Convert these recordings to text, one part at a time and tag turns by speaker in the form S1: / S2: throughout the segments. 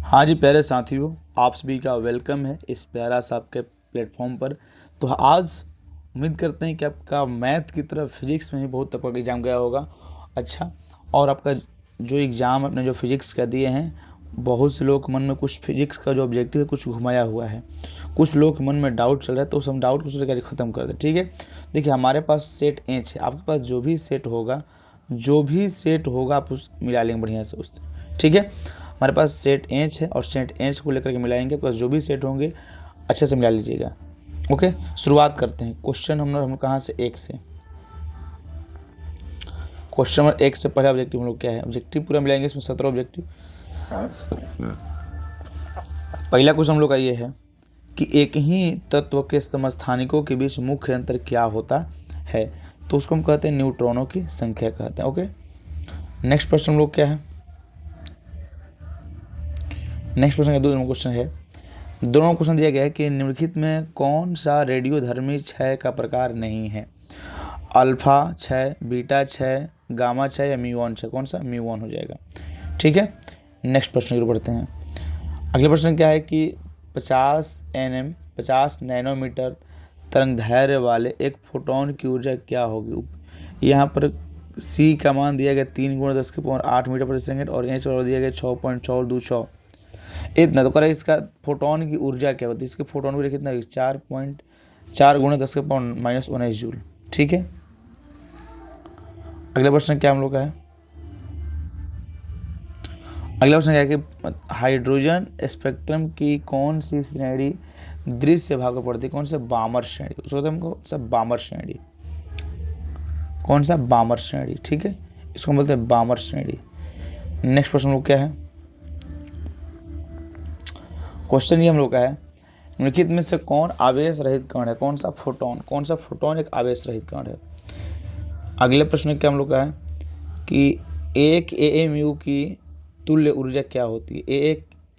S1: हाँ जी प्यारे साथियों, आप सभी का वेलकम है इस प्यारा सा आपके प्लेटफॉर्म पर। तो आज उम्मीद करते हैं कि आपका मैथ की तरफ फिजिक्स में ही बहुत तक का एग्ज़ाम गया होगा। अच्छा, और आपका जो एग्ज़ाम आपने जो फिजिक्स का दिए हैं, बहुत से लोग के मन में कुछ फिजिक्स का जो ऑब्जेक्टिव है कुछ घुमाया हुआ है, कुछ लोग के मन में डाउट चल रहा है, तो उस हम डाउट को सोच ख़त्म कर दें। ठीक है, देखिए हमारे पास सेट एच है, आपके पास जो भी सेट होगा आप उस मिला लेंगे बढ़िया से उससे। ठीक है, हमारे पास सेट एच है और सेट एच को लेकर के मिलाएंगे, आपके पास जो भी सेट होंगे अच्छे से मिला लीजिएगा। ओके, शुरुआत करते हैं। क्वेश्चन हम कहाँ से, एक से। क्वेश्चन नंबर एक से पहला ऑब्जेक्टिव हम लोग क्या है, ऑब्जेक्टिव पूरा मिलाएंगे, इसमें 17 ऑब्जेक्टिव। पहला क्वेश्चन हम लोग का ये है कि एक ही तत्व के समस्थानिकों के बीच मुख्य अंतर क्या होता है, तो उसको हम कहते हैं न्यूट्रॉनों की संख्या कहते हैं। ओके, नेक्स्ट प्रश्न हम लोग क्या है, नेक्स्ट प्रश्न का दूसरा क्वेश्चन है, दोनों क्वेश्चन दिया गया है कि निम्नलिखित में कौन सा रेडियोधर्मी क्षय का प्रकार नहीं है, अल्फा क्षय, बीटा क्षय, गामा क्षय या म्यूऑन क्षय, कौन सा, म्यूऑन हो जाएगा। ठीक है, नेक्स्ट प्रश्न की ओर बढ़ते हैं। अगला प्रश्न क्या है कि 50 नैनोमीटर तरंग दैर्घ्य वाले एक फोटोन की ऊर्जा क्या होगी। यहाँ पर सी का मान दिया गया 3 × 10⁸ मीटर प्रति सेकंड और एच दिया गया 6.426। इतना तो करें, इसका फोटोन की ऊर्जा क्या होती है, इसके फोटोन की ऊर्जा कितना है, 4.4 × 10⁻⁻19 जूल। ठीक है, अगला प्रश्न क्या हम लोग का है, अगला प्रश्न क्या है कि हाइड्रोजन स्पेक्ट्रम की कौन सी श्रेणी दृश्य भाग पर पड़ती है, कौन सा, बामर श्रेणी, उसको कहते हैं हमको सब बामर श्रेणी, कौन सा, बामर श्रेणी। ठीक है, इसको बोलते हैं बामर श्रेणी। नेक्स्ट प्रश्न लोग क्या है, क्वेश्चन ये हम लोग का है, निम्नलिखित में से कौन आवेश रहित कण है, कौन सा फोटोन, कौन सा फोटोन एक आवेश रहित कण है। अगले प्रश्न क्या हम लोग का है कि एक एएमयू की तुल्य ऊर्जा क्या होती है,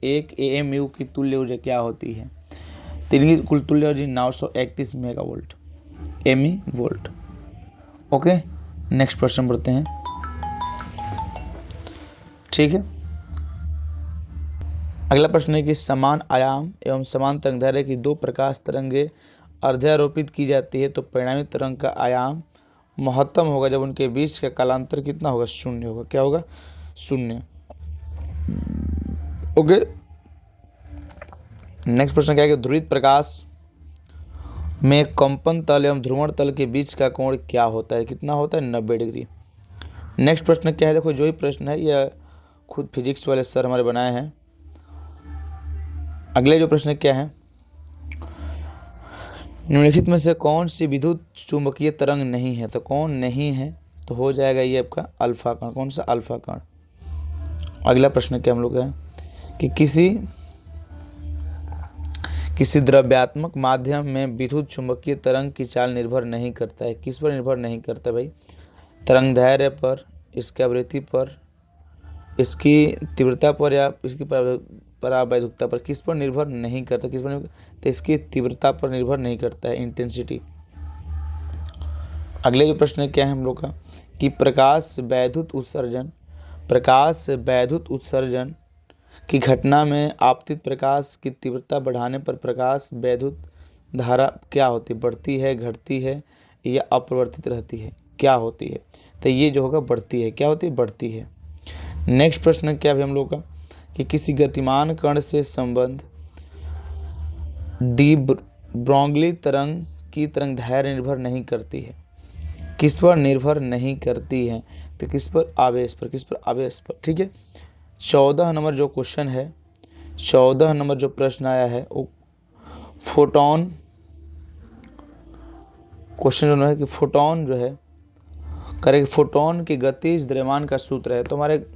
S1: एक एएमयू की तुल्य ऊर्जा क्या होती है, तो इनकी कुल तुल्य ऊर्जा 931 मेगावोल्ट एमी वोल्ट। ओके, नेक्स्ट प्रश्न बढ़ते हैं। ठीक है, अगला प्रश्न है कि समान आयाम एवं समान तरंगदैर्घ्य की दो प्रकाश तरंगें अर्ध्यारोपित की जाती है, तो परिणामी तरंग का आयाम महत्तम होगा जब उनके बीच का कालांतर कितना होगा, शून्य होगा। क्या होगा, शून्य। ओके, नेक्स्ट प्रश्न क्या है कि ध्रुवित प्रकाश में कंपन तल एवं ध्रुवण तल के बीच का कोण क्या होता है, कितना होता है, 90 डिग्री। नेक्स्ट प्रश्न क्या है, देखो जो ही प्रश्न है यह खुद फिजिक्स वाले सर हमारे बनाए हैं। अगले जो प्रश्न क्या है, निम्नलिखित में से कौन सी विद्युत चुंबकीय तरंग नहीं है, तो कौन नहीं है, तो हो जाएगा ये आपका अल्फा कण, कौन सा, अल्फा कण। अगला प्रश्न क्या हम लोग है कि किसी द्रव्यात्मक माध्यम में विद्युत चुंबकीय तरंग की चाल निर्भर नहीं करता है, किस पर निर्भर नहीं करता भाई, तरंगदैर्घ्य पर, इसकी आवृत्ति पर, इसकी तीव्रता पर या इसकी परावैद्युकता पर, किस पर निर्भर नहीं करता, किस पर निर्भर, तो इसकी तीव्रता पर निर्भर नहीं करता है, इंटेंसिटी। अगले जो प्रश्न क्या है हम लोग का कि प्रकाश वैद्युत उत्सर्जन की घटना में आपतित प्रकाश की तीव्रता बढ़ाने पर प्रकाश वैद्युत धारा क्या होती है, बढ़ती है, घटती है या अपरिवर्तित रहती है, क्या होती है, तो ये जो होगा बढ़ती है, क्या होती है, बढ़ती है। नेक्स्ट प्रश्न क्या भी हम लोग का कि किसी गतिमान कण से संबंध डी ब्रोगली तरंग की तरंगदैर्घ्य निर्भर नहीं करती है, किस पर निर्भर नहीं करती है, तो किस पर, आवेश पर, किस पर, आवेश पर। ठीक है, 14 नंबर जो क्वेश्चन है, 14 नंबर जो प्रश्न आया है वो फोटोन क्वेश्चन जो है कि फोटोन जो है करेक्ट, फोटोन की गतिज द्रव्यमान का सूत्र है। तो हमारे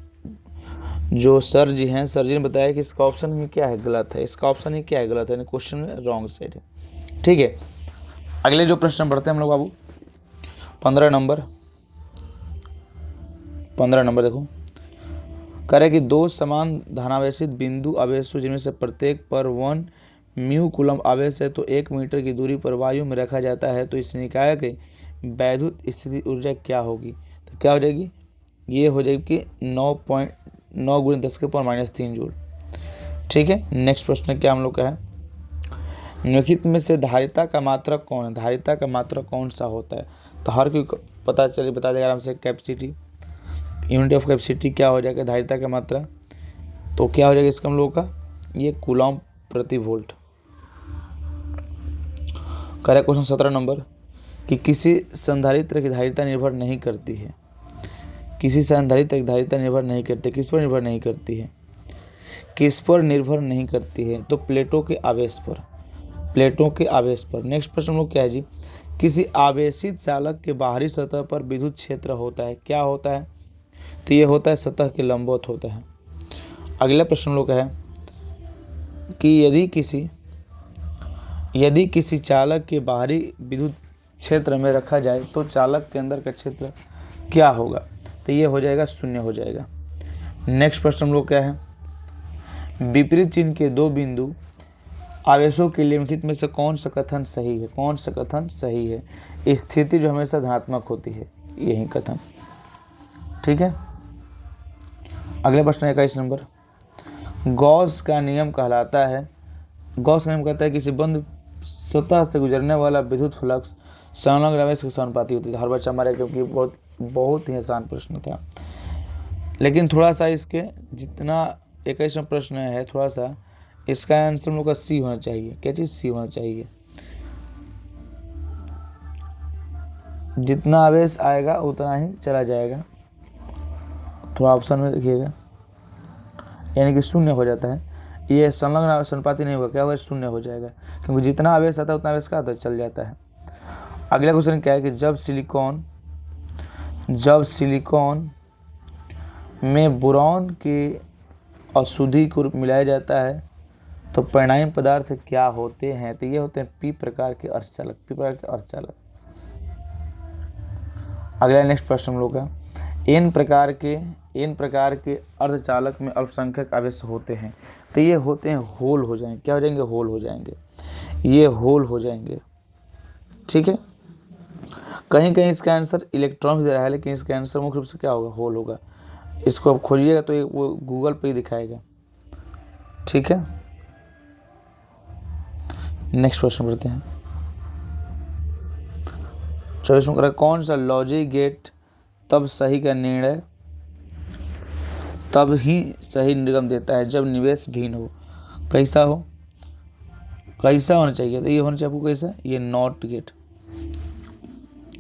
S1: जो सर जी हैं, सर जी ने बताया कि इसका ऑप्शन ही क्या है, गलत है, इसका ऑप्शन ही क्या है, गलत है, क्वेश्चन में रॉन्ग साइड है। ठीक है, अगले जो प्रश्न बढ़ते हैं हम लोग बाबू, 15 नंबर देखो, करें कि दो समान धनावेशित बिंदु आवेशों जिनमें से प्रत्येक पर 1 म्यू कूलम आवेश है, तो 1 मीटर की दूरी पर वायु में रखा जाता है, तो इस निकाय की वैद्युत स्थिति ऊर्जा क्या होगी, तो क्या हो जाएगी, ये हो जाएगी कि 9.9 × 10⁻³ जूल। ठीक है, नेक्स्ट प्रश्न क्या हम लोग का है, निम्नलिखित में से धारिता का मात्रक कौन है, धारिता का मात्रक कौन सा होता है। तो हर कोई बता देगा आराम से। कैपेसिटी, यूनिट ऑफ कैपेसिटी क्या हो जाएगा, धारिता का मात्रा, तो क्या हो जाएगा इसका हम लोग का, ये कूलॉम प्रति वोल्ट। करेक्ट क्वेश्चन 17 नंबर, कि किसी संधारित्र की धारिता निर्भर नहीं करती है, किसी संधारित्र की धारिता निर्भर नहीं करती, किस पर निर्भर नहीं करती है, किस पर निर्भर नहीं करती है, तो प्लेटों के आवेश पर, प्लेटों के आवेश पर। नेक्स्ट प्रश्न हम लोग क्या है जी, किसी आवेशित चालक के बाहरी सतह पर विद्युत क्षेत्र होता है, क्या होता है, तो ये होता है सतह के लंबवत होता है। अगला प्रश्न हम लोग का है कि यदि किसी चालक के बाहरी विद्युत क्षेत्र में रखा जाए तो चालक के अंदर का क्षेत्र क्या होगा, तो ये हो जाएगा शून्य हो जाएगा। नेक्स्ट प्रश्न हम लोग क्या है, विपरीत चिन्ह के दो बिंदु आवेशों के लिए निम्नलिखित में से कौन सा कथन सही है, कौन सा कथन सही है, स्थिति जो हमेशा धनात्मक होती है, यही कथन। ठीक है, अगला प्रश्न 21 नंबर, गॉस का नियम कहलाता है, गॉस का नियम कहता है किसी बंद सतह से गुजरने वाला विद्युत फ्लक्स संलग्न आवेश के समानुपाती होती है। हर बच्चा हमारे, क्योंकि बहुत ही आसान प्रश्न था, लेकिन थोड़ा सा इसके जितना 21वां प्रश्न है, थोड़ा सा इसका आंसर हम लोग का सी होना चाहिए। क्या चीज़, सी होना चाहिए। जितना आवेश आएगा उतना ही चला जाएगा, थोड़ा ऑप्शन में देखिएगा, यानी कि शून्य हो जाता है। ये संलग्न समानुपाती नहीं होगा, क्या होगा, शून्य हो जाएगा, क्योंकि जितना आवेश आता है उतना आवेश का आता है, चल जाता है। अगला क्वेश्चन क्या है कि जब सिलिकॉन में बोरॉन की अशुद्धि को मिलाया जाता है तो परिणामी पदार्थ क्या होते हैं, तो ये होते हैं पी प्रकार के अर्धचालक, पी प्रकार के अर्धचालक। अगला नेक्स्ट प्रश्न हम लोग का, एन प्रकार के अर्धचालक में अल्पसंख्यक आवेश होते हैं, तो ये होते हैं होल हो जाएंगे, क्या हो जाएंगे, होल हो जाएंगे, ये होल हो जाएंगे। ठीक है, कहीं कहीं इसका आंसर इलेक्ट्रॉन दे रहा है, लेकिन इसका आंसर मुख्य रूप से क्या होगा, होल होगा। इसको आप खोजिएगा तो वो गूगल पे ही दिखाएगा। ठीक है, नेक्स्ट प्रश्न पढ़ते हैं। 24 में करा, कौन सा लॉजिक गेट तब ही सही निर्गम देता है जब निवेश भिन्न हो, कैसा होना चाहिए, तो ये होना चाहिए आपको कैसा, ये नॉट गेट।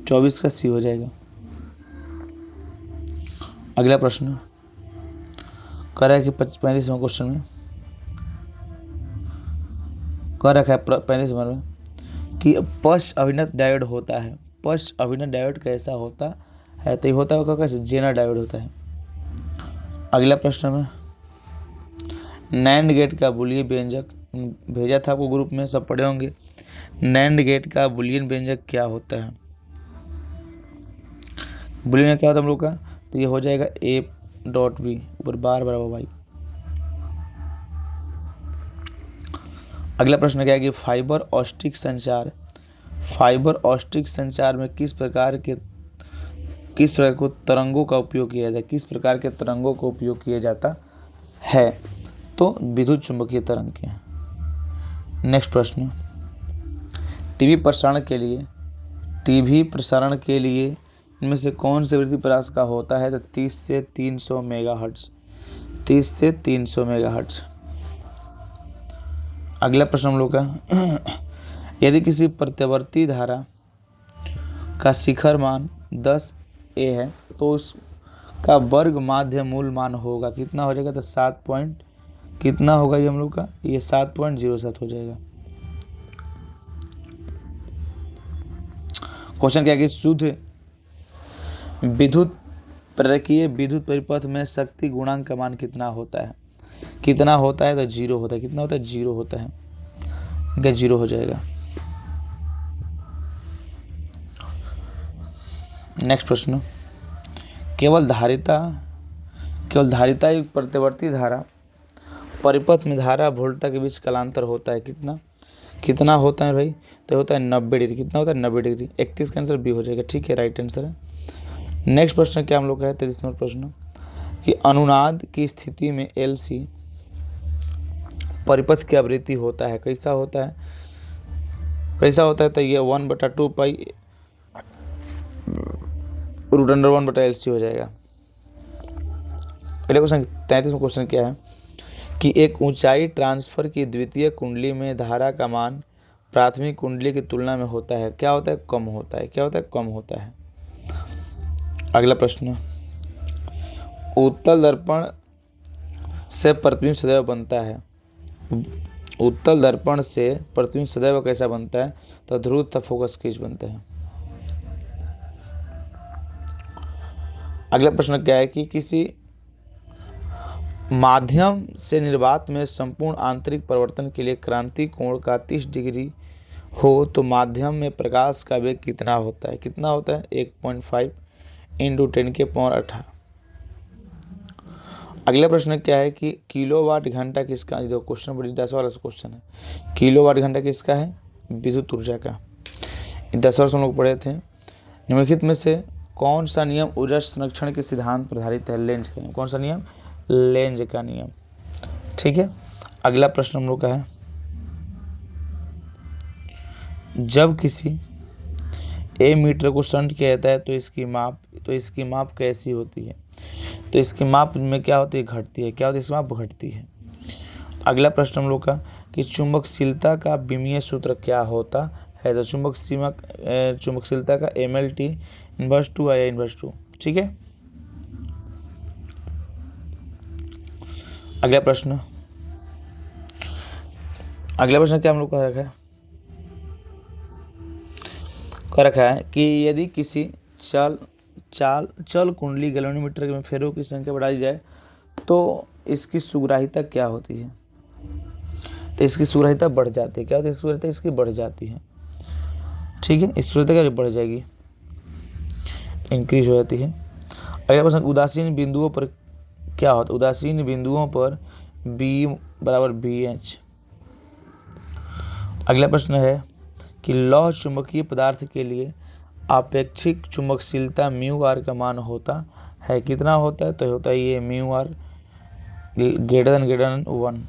S1: 24 का सी हो जाएगा। अगला प्रश्न कह रहा है कि 35वें क्वेश्चन में कह रखा है 35 नंबर में कि पश्च अभिनत डायोड होता है, पश्च अभिनत डायोड कैसा होता है, तो ये होता है कैसे, जेनर डायोड होता है। अगला प्रश्न में नैंड गेट का बुलियन व्यंजक भेजा था आपको ग्रुप में, सब पढ़े होंगे। नैंड गेट का बुलियन व्यंजक क्या होता है, बुलियन क्या होता है हम लोग का, तो ये हो जाएगा A.B ऊपर बार बराबर वाई। अगला प्रश्न क्या है कि फाइबर ऑप्टिक संचार में किस प्रकार को तरंगों का उपयोग किया जाता है, किस प्रकार के तरंगों का उपयोग किया जाता है, तो विद्युत चुंबकीय तरंग के। नेक्स्ट प्रश्न, टीवी प्रसारण के लिए इनमें से कौन से आवृत्ति प्रयास का होता है, तो 30 से 300 मेगाहर्ट्ज, 30 से 300 मेगाहर्ट्ज। अगला प्रश्न हम लोग का, यदि किसी प्रत्यावर्ती धारा का शिखर मान 10 A है तो उसका वर्ग माध्य मूल मान होगा, कितना हो जाएगा, तो 7 पॉइंट कितना होगा ये हम लोग का, ये 7.07 हो जाएगा। क्वेश्चन क्या है कि शुद्ध विद्युत प्रेरकीय विद्युत परिपथ में शक्ति गुणांक का मान कितना होता है, तो 0 होता है, कितना होता है, 0 होता है, क्या 0 हो जाएगा। नेक्स्ट प्रश्न, केवल धारिता युक्त प्रतिवर्ती धारा परिपथ में धारा वोल्टता के बीच कालांतर होता है, कितना होता है भाई, तो होता है 90 डिग्री, कितना होता है 90 डिग्री। 31 का आंसर बी हो जाएगा। ठीक है, राइट आंसर है। नेक्स्ट प्रश्न क्या हम लोग का है, 33वां प्रश्न कि अनुनाद की स्थिति में LC परिपथ की आवृत्ति होता है, कैसा होता है, तो ये 1/2 पाई √1/LC हो जाएगा। अगला क्वेश्चन 33वां क्वेश्चन क्या है कि एक ऊंचाई ट्रांसफर की द्वितीय कुंडली में धारा का मान प्राथमिक कुंडली की तुलना में होता है, क्या होता है, कम होता है, क्या होता है, कम होता है। अगला प्रश्न, उत्तल दर्पण से प्रतिबिंब सदैव बनता है, उत्तल दर्पण से प्रतिबिंब सदैव कैसा बनता है, तो ध्रुव तथा फोकस क्रीज बनते हैं। अगला प्रश्न क्या है कि किसी माध्यम से निर्वात में संपूर्ण आंतरिक परिवर्तन के लिए क्रांति कोण का 30 डिग्री हो तो माध्यम में प्रकाश का वेग कितना होता है, कितना होता है, 1.5 × 10⁻18। अगला प्रश्न क्या है कि किलोवाट घंटा किसका, देखो क्वेश्चन बड़ी 10 वाला क्वेश्चन है, किलोवाट घंटा किसका है, विद्युत ऊर्जा का। 10 वर्ष हम लोग पढ़े थे। निम्नलिखित में से कौन सा नियम ऊर्जा संरक्षण के सिद्धांत पर आधारित है, लेंज का नियम, कौन सा नियम, लेंज का नियम। ठीक है। अगला प्रश्न हम लोग का है, जब किसी ए मीटर को शंट किया जाता है तो इसकी माप कैसी होती है, तो इसकी माप में क्या होती है, घटती है, क्या होती है, इसकी माप घटती है। अगला प्रश्न हम लोग का कि चुंबकशीलता का विमीय सूत्र क्या होता है, तो चुंबकशीलता का MLT इनवर्स 2 आया इनवर्स 2। ठीक है। अगला प्रश्न क्या हम लोग का रखा है कि यदि किसी चल कुंडली गैल्वेनोमीटर में फेरों की संख्या बढ़ाई जाए तो इसकी सुग्राहिता क्या होती है, तो इसकी सुग्राहिता बढ़ जाती है, क्या होती है, सुग्राहिता इसकी बढ़ जाती है। ठीक है, इस सुग्राहिता क्या बढ़ जाएगी, इंक्रीज हो जाती है। अगला प्रश्न, उदासीन बिंदुओं पर क्या होता है, उदासीन बिंदुओं पर B = BH। अगला प्रश्न है कि लौह चुंबकीय पदार्थ के लिए आपेक्षिक चुंबकशीलता μr का मान होता है, कितना होता है, तो होता है ये μr > 1।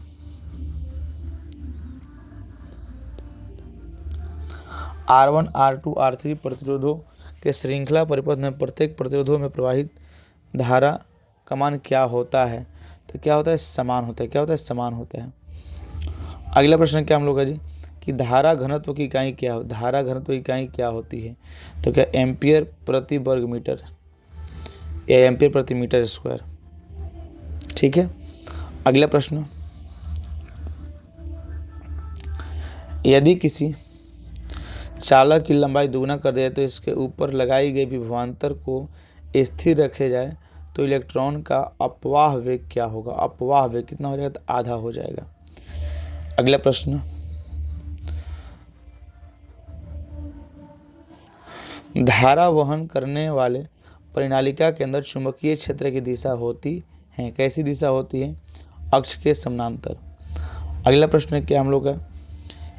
S1: R1 R2 R3 प्रतिरोधों के श्रृंखला परिपथ में प्रत्येक प्रतिरोधों में प्रवाहित धारा का मान क्या होता है, तो क्या होता है, समान होता है, क्या होता है, समान होता है। अगला प्रश्न क्या हम लोग का जी कि धारा घनत्व की इकाई क्या हो, धारा घनत्व की इकाई क्या होती है, तो क्या एम्पियर प्रति वर्ग मीटर या एम्पियर प्रति मीटर स्क्वायर। ठीक है। अगला प्रश्न, यदि किसी चालक की लंबाई दुगना कर दिया तो इसके ऊपर लगाई गई विभवांतर को स्थिर रखे जाए तो इलेक्ट्रॉन का अपवाह वेग क्या होगा, अपवाह वेग कितना हो जाएगा, तो आधा हो जाएगा। अगला प्रश्न, धारा वहन करने वाले परिनालिका के अंदर चुंबकीय क्षेत्र की दिशा होती है, कैसी दिशा होती है, अक्ष के समानांतर। अगला प्रश्न क्या हम लोग का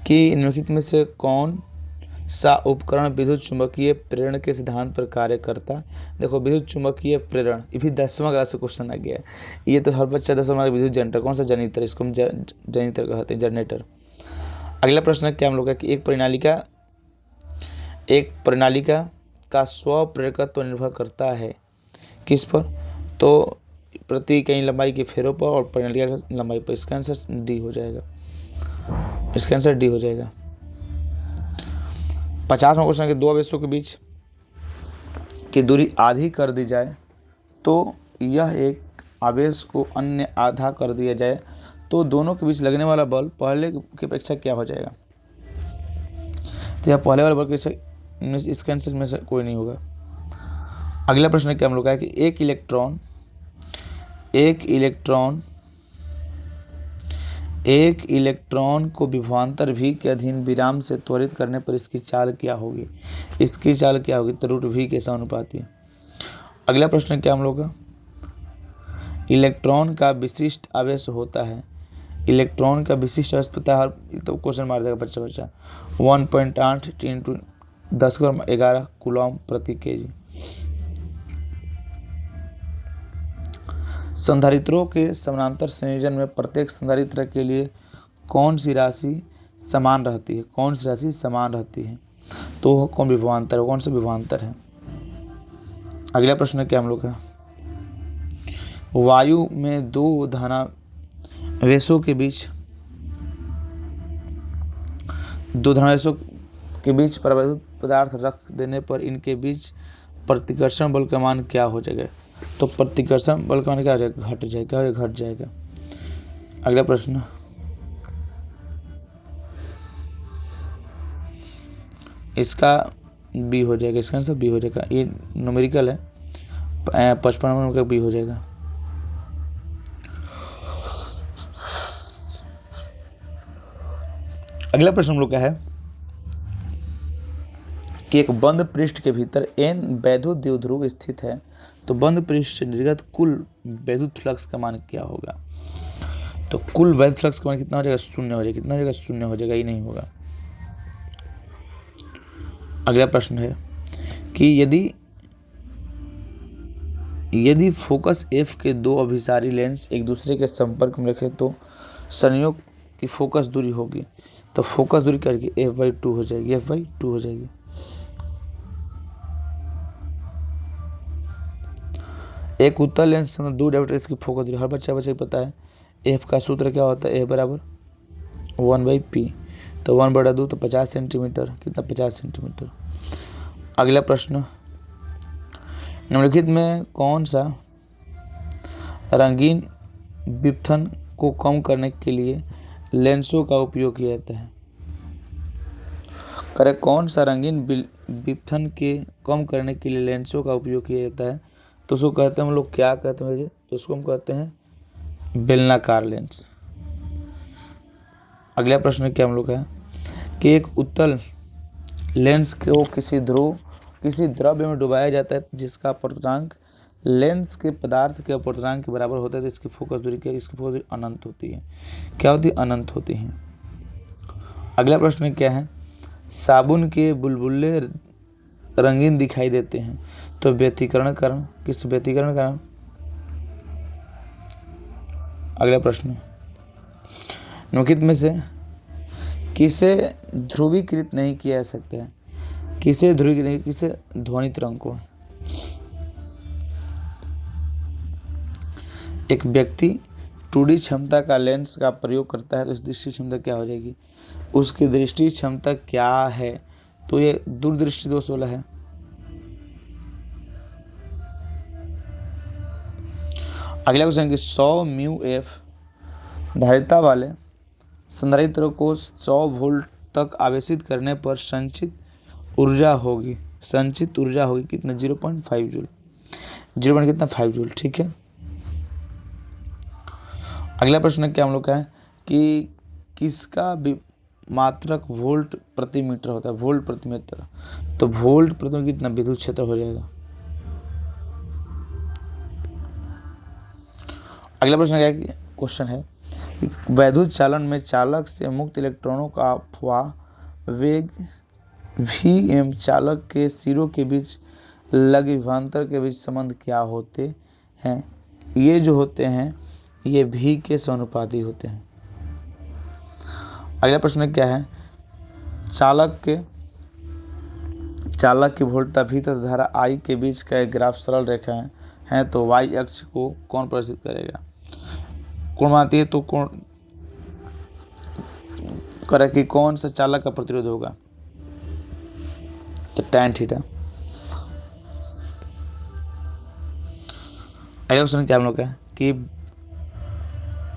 S1: कि निम्नलिखित में से कौन सा उपकरण विद्युत चुंबकीय प्रेरण के सिद्धांत पर कार्य करता है। देखो विद्युत चुंबकीय प्रेरण, ये भी 10वां क्लास से क्वेश्चन आ गया है, ये तो हर बच्चा 10वां विद्युत जनरेटर, कौन सा, जनित्र, इसको हम जनित्र कहते हैं, जनरेटर। अगला प्रश्न क्या हम लोग का कि एक प्रणालिका का स्वप्रेरकत्व निर्भर करता है किस पर, तो प्रति इकाई लंबाई के फेरों पर और प्रणालिका की लंबाई पर। इसका आंसर डी हो जाएगा, इसका आंसर डी हो जाएगा। 50वां क्वेश्चन के दो आवेशों के बीच की दूरी आधी कर दी जाए तो यह एक आवेश को अन्य आधा कर दिया जाए तो दोनों के बीच लगने वाला बल पहले की अपेक्षा क्या हो जाएगा, तो यह पहले वाले बल की अपेक्षा, इसका आंसर में से कोई नहीं होगा। अगला प्रश्न क्या हम लोग का है कि एक इलेक्ट्रॉन को विभवांतर V के अधीन विराम से त्वरित करने पर इसकी चाल क्या होगी, इसकी चाल क्या होगी, तो √V के समानुपाती है। अगला प्रश्न क्या हम लोग का, इलेक्ट्रॉन का विशिष्ट आवेश होता है, इलेक्ट्रॉन का विशिष्ट आवेश पता है, तो क्वेश्चन मार देगा बच्चा 1.8 × 10⁻11 कूलम प्रति kg। संधारित्रों के समानांतर संयोजन में प्रत्येक संधारित्र के लिए कौन सी राशि समान रहती है, कौन सी राशि समान रहती है, तो कौन विभवांतर है, कौन सा विभवांतर है। अगला प्रश्न क्या हम लोग का, वायु में दो धनावेशों के बीच परावैद्युत पदार्थ रख देने पर इनके बीच प्रतिकर्षण बल का मान क्या हो जाएगा, तो प्रतिकर्षण बल का मान क्या हो जाएगा, घट जाएगा, घट जाएगा। अगला प्रश्न, इसका बी हो जाएगा, इसका आंसर बी हो जाएगा, ये न्यूमेरिकल है, 55 नंबर का बी हो जाएगा। अगला प्रश्न हम लोग का है कि एक बंद पृष्ठ के भीतर n वैद्युत द्विध्रुव स्थित है, तो बंद पृष्ठ से निर्गत कुल वैद्युत फ्लक्स का मान क्या होगा, तो कुल वैद्युत फ्लक्स का मान कितना हो जाएगा, शून्य हो जाएगा, कितना हो जाएगा, शून्य हो जाएगा, ये नहीं होगा। अगला प्रश्न है कि यदि फोकस f के दो अभिसारी लेंस एक दूसरे के संपर्क में रखे तो संयोग की फोकस दूरी होगी, तो फोकस दूरी करके f/2 हो जाएगी, f/2 हो जाएगी। एक उत्तल लेंस में दो डायोप्टर की फोकस दूरी हर बच्चे को पता है, f का सूत्र क्या होता है, f बराबर 1/p, तो 1/2 तो 50 सेंटीमीटर, कितना 50 सेंटीमीटर। अगला प्रश्न, निम्नलिखित में कौन सा रंगीन विपथन को कम करने के लिए लेंसों का उपयोग किया जाता है, करें कौन सा रंगीन विपथन के कम करने के लिए लेंसों का उपयोग किया जाता है, तो उसको कहते हैं हम लोग, क्या कहते हैं, तो उसको हम कहते हैं बेलनाकार लेंस। अगला प्रश्न क्या हम लोग का है कि एक उत्तल लेंस को किसी द्रव्य में डुबाया जाता है जिसका अपवर्तनांक लेंस के पदार्थ के अपवर्तनांक के बराबर होता है, तो इसकी फोकस दूरी क्या, इसकी फोकस दूरी अनंत होती है, क्या होती है, अनंत होती है। अगला प्रश्न क्या है, साबुन के बुलबुले रंगीन दिखाई देते हैं, तो व्यतिकरण कारण, किस व्यतिकरण कारण। अगला प्रश्न, निम्नलिखित में से किसे ध्रुवीकृत नहीं किया जा सकता है, किसे ध्रुवीकृत नहीं, किसे ध्वनि तरंग को। एक व्यक्ति 2D क्षमता का लेंस का प्रयोग करता है तो उस दृष्टि क्षमता क्या हो जाएगी, उसकी दृष्टि क्षमता क्या है, तो ये दूरदृष्टि दोष वाला है। अगला क्वेश्चन कि 100 μF धारिता वाले संधारित्र को 100 वोल्ट तक आवेशित करने पर संचित ऊर्जा होगी कितना, 0.5 जूल, 0.5 जूल, ठीक है। अगला प्रश्न क्या हम लोग का है कि किसका मात्रक वोल्ट प्रति मीटर होता है, वोल्ट प्रति मीटर, तो वोल्ट प्रति कितना विद्युत क्षेत्र हो जाएगा। अगला प्रश्न क्या है, क्वेश्चन है वैद्युत चालन में चालक से मुक्त इलेक्ट्रॉनों का अपवाह वेग Vm चालक के सिरों के बीच लगे विभवांतर के बीच संबंध क्या होते हैं, ये जो होते हैं ये V के समानुपाती होते हैं। अगला प्रश्न क्या है, चालक की वोल्टता V तथा धारा I के बीच का एक ग्राफ सरल रेखा है तो y अक्ष को कौन प्रदर्शित करेगा, कोण बनाती है, तो कोण करे कि कौन सा चालक का प्रतिरोध होगा, तो tan थीटा। अगला क्वेश्चन क्या हम लोग का है कि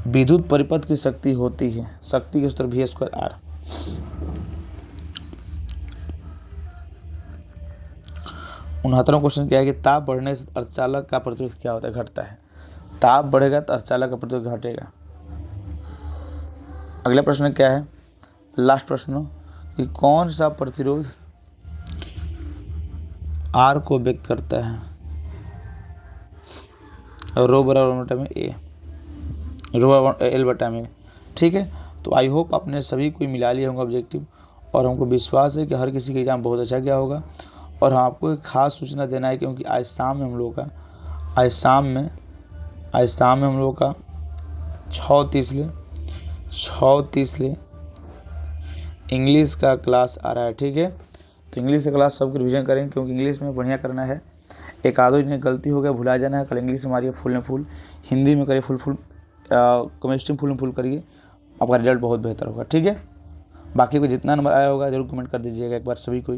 S1: विद्युत परिपथ की शक्ति होती है, शक्ति के सूत्र V²R। उनहत्तरवां क्वेश्चन क्या है कि ताप बढ़ने से अर्धचालक का प्रतिरोध क्या होता है, घटता है, ताप बढ़ेगा तो अर्धचालक का प्रतिरोध घटेगा। अगला प्रश्न क्या है, लास्ट प्रश्न कि कौन सा प्रतिरोध R को व्यक्त करता है, रो बराबर में A, रो L बटा में, ठीक है। तो आई होप आपने सभी कोई मिला लिया होगा ऑब्जेक्टिव, और हमको विश्वास है कि हर किसी का एग्जाम बहुत अच्छा गया होगा। और हम आपको एक खास सूचना देना है क्योंकि आज शाम में हम लोग का 6:30 6:30 ले इंग्लिश का क्लास आ रहा है, ठीक है। तो इंग्लिश का क्लास सबको रिवीजन करें, क्योंकि इंग्लिश में बढ़िया करना है। एक आधो जिन्हें गलती हो गया भुला जाना है, कल इंग्लिश में मारिए फुल में फुल, हिंदी में करिए फुल, केमिस्ट्री में फुल में फुल करिए, आपका रिजल्ट बहुत बेहतर होगा, ठीक है। बाकी को जितना नंबर आया होगा जरूर कमेंट कर दीजिएगा एक बार सभी को।